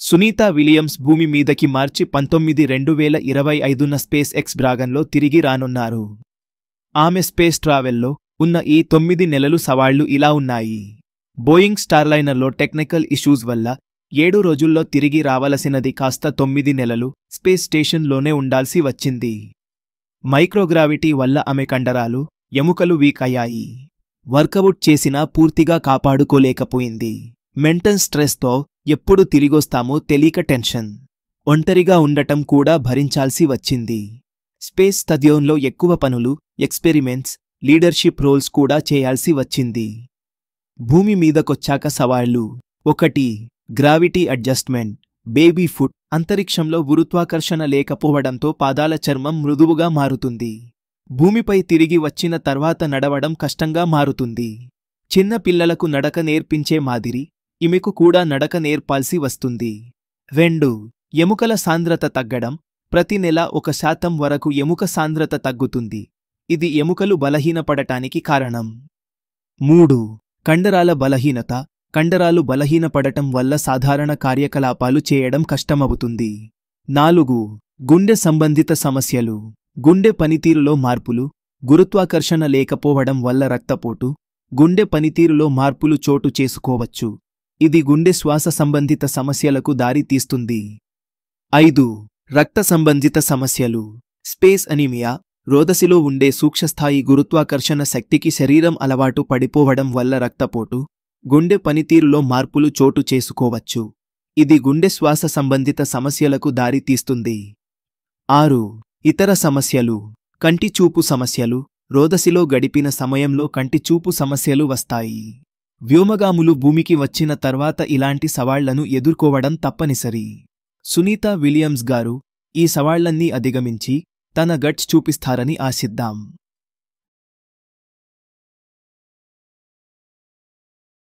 Sunitha Williams భూమి మీదకి మార్చి 19, 2025న space X డ్రాగన్లో తిరిగి రానున్నారు. ఆమె స్పేస్ ట్రావెల్లో ఉన్న ఈ 9 నెలలు సవాళ్లు ఇలా ఉన్నాయి. బోయింగ్ స్టార్లైనర్లో టెక్నికల్ ఇష్యూస్ వల్ల 7 రోజుల్లో తిరిగి రావలసినది కాస్త 9 నెలలు స్పేస్ స్టేషన్లోనే ఉండాల్సి వచ్చింది. మైక్రోగ్రావిటీ వల్ల ఆమె కండరాలు, ఎముకలు వీక్ అయ్యాయి. వర్కవుట్ చేసినా పూర్తిగా కాపాడుకోలేకపోయింది. మెంటల్ స్ట్రెస్తో ఎప్పుడు తిరిగొస్తామో తెలియక టెన్షన్, ఒంటరిగా ఉండటం కూడా భరించాల్సి వచ్చింది. స్పేస్ స్టేషన్లో ఎక్కువ పనులు, ఎక్స్పెరిమెంట్స్, లీడర్షిప్ రోల్స్ కూడా చేయాల్సి వచ్చింది. భూమి మీదకొచ్చాక సవాళ్లు: 1. Gravity adjustment. Baby foot. అంతరిక్షంలో గురుత్వాకర్షణ లేకపోవడంతో పాదాల చర్మం మృదువుగా మారుతుంది. భూమిపై తిరిగి వచ్చిన తర్వాత నడవడం కష్టంగా మారుతుంది. చిన్న పిల్లలకు నడక నేర్పించే మాదిరి ఈమెకు కూడా నడక నేర్పాల్సి వస్తుంది. 2. ఎముకల సాంద్రత తగ్గడం. ప్రతి నెల 1% వరకు ఎముక సాంద్రత తగ్గుతుంది. ఇది ఎముకలు బలహీనపడటానికి కారణం. 3. కండరాల బలహీనత. కండరాలు బలహీనపడటం వల్ల సాధారణ కార్యకలాపాలు చేయడం కష్టమవుతుంది. 4. గుండె సంబంధిత సమస్యలు. గుండె పనితీరులో మార్పులు. గురుత్వాకర్షణ లేకపోవడం వల్ల రక్తపోటు, గుండె పనితీరులో మార్పులు చోటు చేసుకోవచ్చు. ఇది గుండె శ్వాస సంబంధిత సమస్యలకు దారి తీస్తుంది. 5. రక్త సంబంధిత సమస్యలు. Space anaemia. రోదసిలో ఉండే సూక్ష్మస్థాయి గురుత్వాకర్షణ శక్తికి శరీరం అలవాటు పడిపోవడం వల్ల రక్తపోటు, గుండె పనితీరులో మార్పులు చోటు చేసుకోవచ్చు. ఇది గుండె శ్వాస సంబంధిత సమస్యలకు దారి తీస్తుంది. 6. ఇతర సమస్యలు. కంటి చూపు సమస్యలు. రోదసిలో గడిపిన సమయంలో కంటి చూపు సమస్యలు వస్తాయి. వ్యోమగాములు భూమికి వచ్చిన తర్వాత ఇలాంటి సవాళ్లను ఎదుర్కోవడం తప్పనిసరి. సునీతా విలియమ్స్ గారు ఈ సవాళ్లన్నీ అధిగమించి తన గట్స్ చూపిస్తారని ఆశిద్దాం.